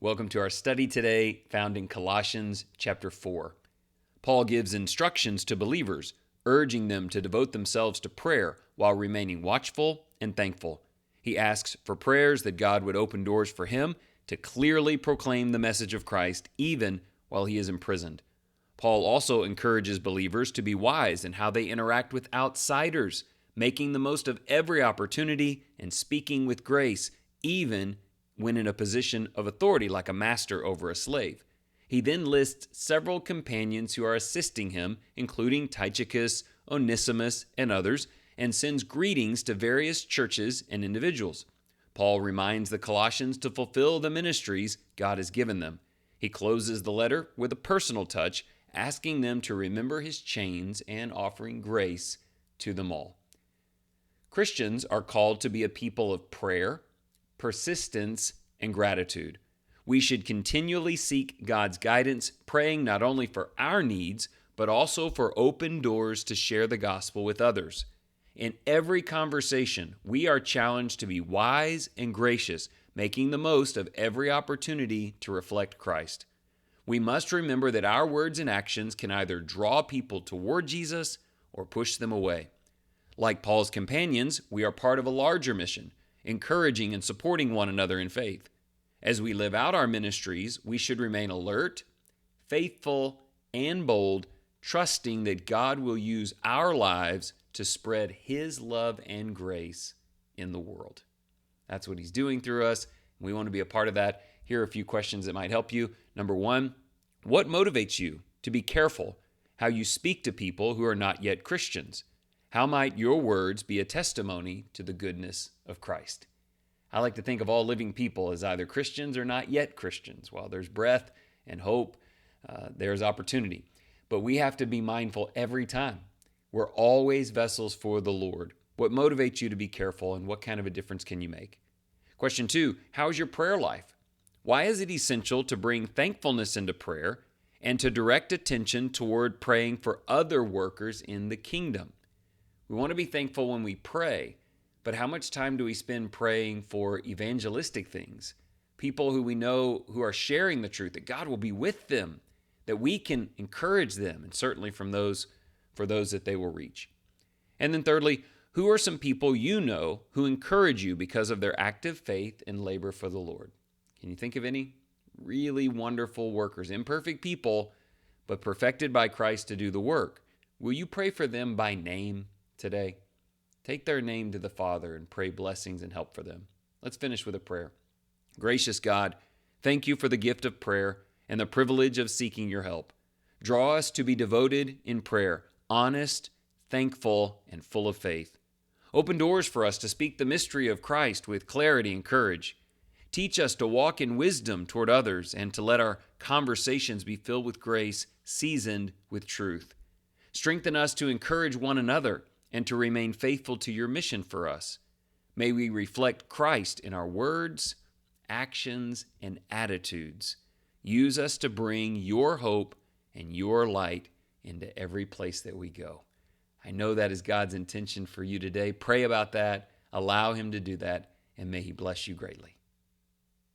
Welcome to our study today, found in Colossians chapter 4. Paul gives instructions to believers, urging them to devote themselves to prayer while remaining watchful and thankful. He asks for prayers that God would open doors for him to clearly proclaim the message of Christ even while he is imprisoned. Paul also encourages believers to be wise in how they interact with outsiders, making the most of every opportunity and speaking with grace, even when in a position of authority like a master over a slave. He then lists several companions who are assisting him, including Tychicus, Onesimus, and others, and sends greetings to various churches and individuals. Paul reminds the Colossians to fulfill the ministries God has given them. He closes the letter with a personal touch, asking them to remember his chains and offering grace to them all. Christians are called to be a people of prayer, persistence, and gratitude. We should continually seek God's guidance, praying not only for our needs, but also for open doors to share the gospel with others. In every conversation, we are challenged to be wise and gracious, making the most of every opportunity to reflect Christ. We must remember that our words and actions can either draw people toward Jesus or push them away. Like Paul's companions, we are part of a larger mission, encouraging and supporting one another in faith. As we live out our ministries, we should remain alert, faithful, and bold, trusting that God will use our lives to spread his love and grace in the world. That's what he's doing through us. We want to be a part of that. Here are a few questions that might help you. Number one, what motivates you to be careful how you speak to people who are not yet Christians? How might your words be a testimony to the goodness of Christ? I like to think of all living people as either Christians or not yet Christians. While there's breath and hope, there's opportunity. But we have to be mindful every time. We're always vessels for the Lord. What motivates you to be careful, and what kind of a difference can you make? Question 2, how's your prayer life? Why is it essential to bring thankfulness into prayer and to direct attention toward praying for other workers in the kingdom? We want to be thankful when we pray, but how much time do we spend praying for evangelistic things? People who we know who are sharing the truth, that God will be with them, that we can encourage them, and certainly for those that they will reach. And then thirdly, who are some people you know who encourage you because of their active faith and labor for the Lord? Can you think of any? Really wonderful workers, imperfect people, but perfected by Christ to do the work. Will you pray for them by name today? Take their name to the Father and pray blessings and help for them. Let's finish with a prayer. Gracious God, thank you for the gift of prayer and the privilege of seeking your help. Draw us to be devoted in prayer, honest, thankful, and full of faith. Open doors for us to speak the mystery of Christ with clarity and courage. Teach us to walk in wisdom toward others and to let our conversations be filled with grace, seasoned with truth. Strengthen us to encourage one another and to remain faithful to your mission for us. May we reflect Christ in our words, actions, and attitudes. Use us to bring your hope and your light into every place that we go. I know that is God's intention for you today. Pray about that. Allow him to do that, and may he bless you greatly.